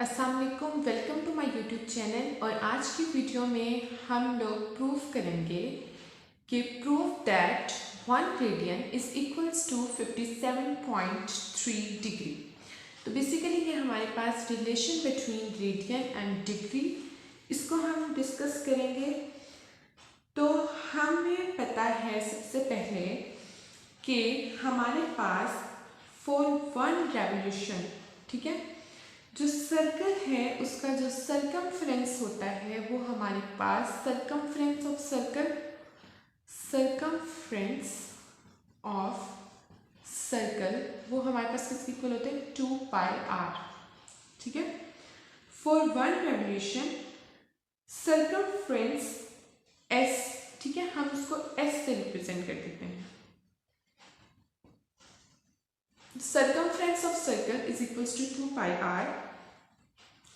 अस्सलाम वालेकुम, welcome to my YouTube channel. और आज की वीडियो में हम लोग प्रूफ करेंगे कि proof that 1 radian is equals to 57.3 degree. तो बेसिकली ये हमारे पास relation between radian and degree, इसको हम डिस्कस करेंगे। तो हमें पता है सबसे पहले कि हमारे पास फॉर 1 रेवोल्यूशन, ठीक है, जो सर्कल है उसका जो सरकमफ्रेंस होता है वो हमारे पास सरकमफ्रेंस ऑफ सर्कल वो हमारे पास किसके इक्वल होते हैं 2πr, ठीक है। फॉर 1 रेवोल्यूशन सरकमफ्रेंस s, ठीक है, हम उसको s से रिप्रेजेंट कर देते हैं। Circumference of circle is equals to 2πr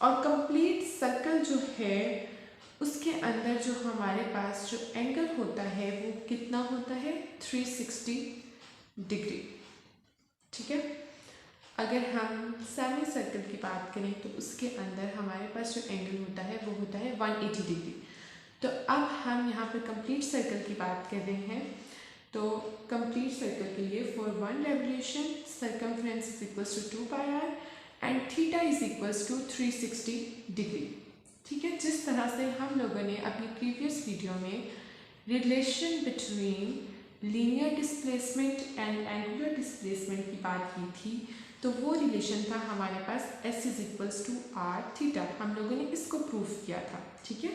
और कंप्लीट सर्कल जो है उसके अंदर जो हमारे पास जो एंगल होता है वो कितना होता है 360 डिग्री, ठीक है। अगर हम सेमी सर्कल की बात करें तो उसके अंदर हमारे पास जो एंगल होता है वो होता है 180 डिग्री। तो अब हम यहाँ पर कंप्लीट सर्कल की बात कर रहे हैं। तो कंप्लीट सर्कल के लिए for 1 revolution circumference is equals to 2πr and theta is equals to 360 degree, ठीक है। जिस तरह से हम लोगों ने अपनी प्रीवियस वीडियो में relation between linear displacement and angular displacement की बात की थी, तो वो रिलेशन था हमारे पास s is equals to r theta. हम लोगों ने इसको प्रूफ किया था, ठीक है।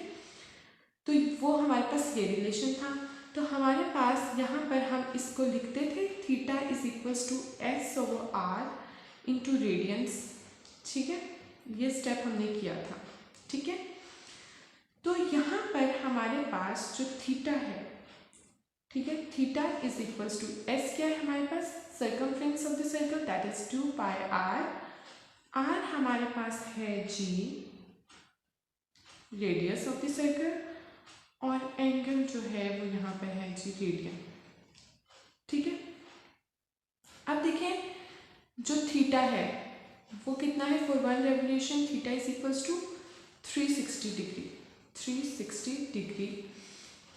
तो वो हमारे पास ये रिलेशन था। तो हमारे पास यहाँ पर हम इसको लिखते थे theta is equals to s over r into radians, ठीक है। ये स्टेप हमने किया था, ठीक है। तो यहाँ पर हमारे पास जो थीटा है, ठीक है, theta is equals to s क्या है हमारे पास circumference of the circle that is 2πr, r हमारे पास है g radius of the circle और एंगल जो है वो यहाँ पर है जी रेडियन, ठीक है। अब देखें जो थीटा है वो कितना है for 1 revolution theta is equals to 360 degree. 360 degree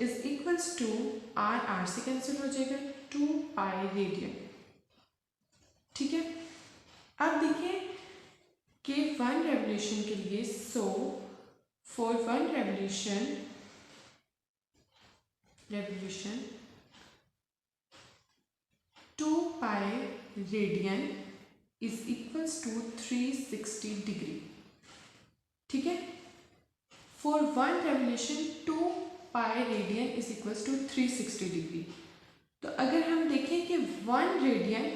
is equals to r से कैंसिल हो जाएगा 2π रेडियन, ठीक है। अब देखिए कि 1 रेवोल्यूशन के लिए so for 1 revolution 2π radian is equals to 360 degree, ठीक है। For 1 revolution 2π radian is equals to 360 degree. तो अगर हम देखें कि 1 radian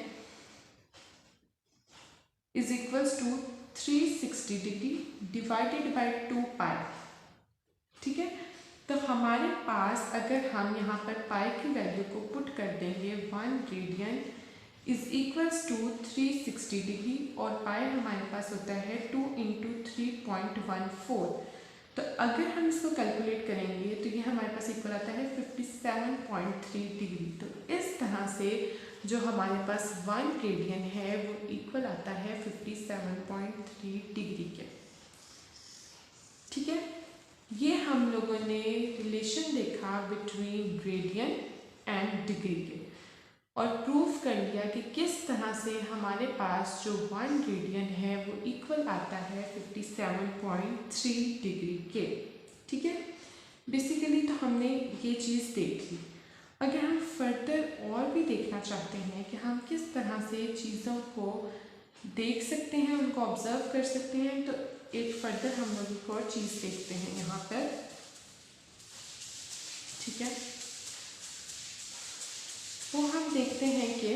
is equals to 360 degree divided by 2π, ठीक है। तो हमारे पास अगर हम यहाँ पर पाई की वैल्यू को पुट कर देंगे 1 radian is equals to 360 degree और पाई हमारे पास होता है 2 इंटू 3.14। तो अगर हम इसको कैलकुलेट करेंगे तो ये हमारे पास इक्वल आता है 57.3 डिग्री। तो इस तरह से जो हमारे पास 1 रेडियन है वो इक्वल आता है 57.3 डिग्री के, ठीक है। ये हम लोगों ने रिलेशन देखा बिटवीन रेडियन एंड डिग्री के और प्रूफ कर लिया कि किस तरह से हमारे पास जो 1 रेडियन है वो इक्वल आता है 57.3 डिग्री के, ठीक है। बेसिकली तो हमने ये चीज़ देख ली। अगर हम फर्दर और भी देखना चाहते हैं कि हम किस तरह से चीज़ों को देख सकते हैं, उनको ऑब्जर्व कर सकते हैं, तो एक फर्दर हम लोग एक और चीज़ देखते हैं यहाँ पर, ठीक है। वो हम देखते हैं कि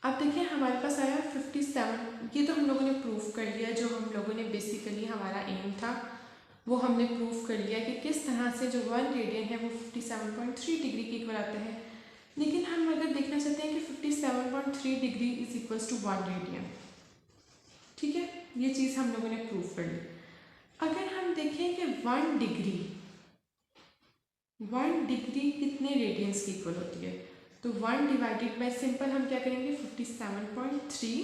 अब देखिए हमारे पास आया 57। ये तो हम लोगों ने प्रूफ कर लिया, जो हम लोगों ने बेसिकली हमारा एम था वो हमने प्रूफ कर लिया कि किस तरह से जो 1 रेडियन है वो 57.3 डिग्री के इक्वल आता है। लेकिन हम अगर देखना चाहते हैं कि 57.3 degree is equals to 1 radian, ठीक है, ये चीज़ हम लोगों ने प्रूफ कर ली। अगर हम देखें कि 1 डिग्री कितने रेडियंस की इक्वल होती है, तो 1 डिवाइडेड बाय सिंपल हम क्या करेंगे 57.3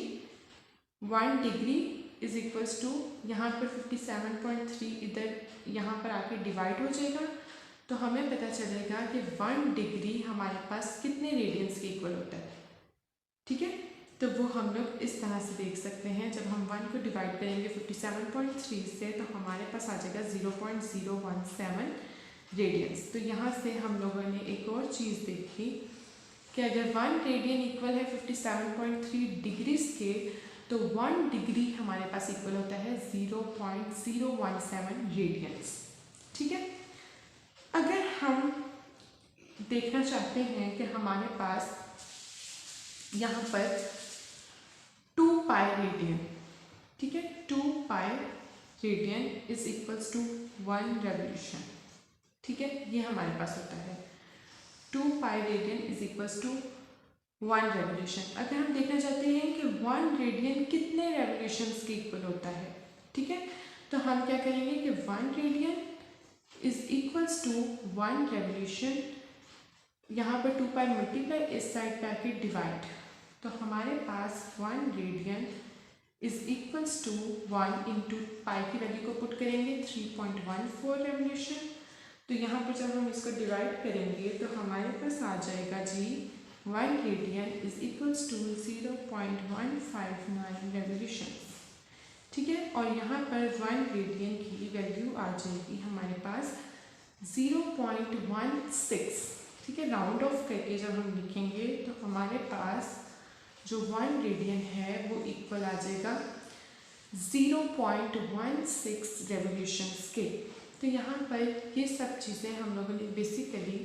1 डिग्री इज इक्वल्स टू, यहाँ पर 57.3 इधर यहाँ पर आके डिवाइड हो जाएगा, तो हमें पता चलेगा कि 1 डिग्री हमारे पास कितने रेडियंस के इक्वल होता है। ठीक है, तो वो हम लोग इस तरह से देख सकते हैं। जब हम 1 को डिवाइड करेंगे 57.3 से तो हमारे पास आ जाएगा 0.017 रेडियंस। तो यहाँ से हम लोगों ने एक और चीज़ देखी कि अगर 1 रेडियन इक्वल है 57.3 डिग्रीज के, तो 1 डिग्री हमारे पास इक्वल होता है 0.017 रेडियंस। ठीक है, अगर हम देखना चाहते हैं कि हमारे पास यहाँ पर 2 पाई रेडियन, ठीक है, 2 pi radian is equals to 1 revolution. ठीक है, ये हमारे पास होता है 2 pi radian is equals to 1 revolution. अगर हम देखना चाहते हैं कि 1 रेडियन कितने रेवोल्यूशंस के इक्वल होता है, ठीक है, तो हम क्या करेंगे कि 1 radian is equals to 1 revolution, यहाँ पर 2 पाई मल्टीप्लाई इस साइड पे आके डिवाइड, तो हमारे पास 1 radian is equals to 1 into pi की वैल्यू को पुट करेंगे 3.14 रेवोल्यूशन। तो यहाँ पर जब हम इसको डिवाइड करेंगे तो हमारे पास आ जाएगा जी 1 radian is equals to 0.159 revolution. ठीक है, और यहाँ पर 1 रेडियन की वैल्यू आ जाएगी हमारे पास 0.16। ठीक है, राउंड ऑफ करके जब हम लिखेंगे तो हमारे पास जो 1 रेडियन है वो इक्वल आ जाएगा 0.16 रेवोल्यूशंस के। तो यहाँ पर ये सब चीज़ें हम लोगों ने बेसिकली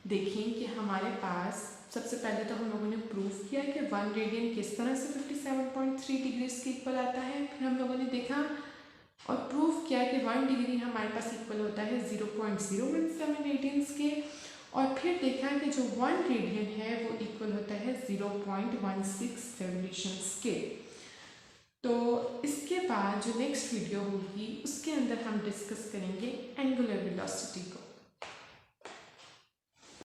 देखी कि हमारे पास सबसे पहले तो हम लोगों ने प्रूफ किया कि 1 रेडियन किस तरह से 57.3 डिग्रीज के इक्वल आता है। फिर हम लोगों ने देखा और प्रूफ किया कि 1 डिग्री हमारे पास इक्वल होता है 0.017 रेडियंस के, और फिर देखा कि जो 1 रेडियन है वो इक्वल होता है 0.16 रेवोल्यूशंस के। तो इसके बाद जो नेक्स्ट वीडियो होगी उसके अंदर हम डिस्कस करेंगे एंगुलर वेलोसिटी को।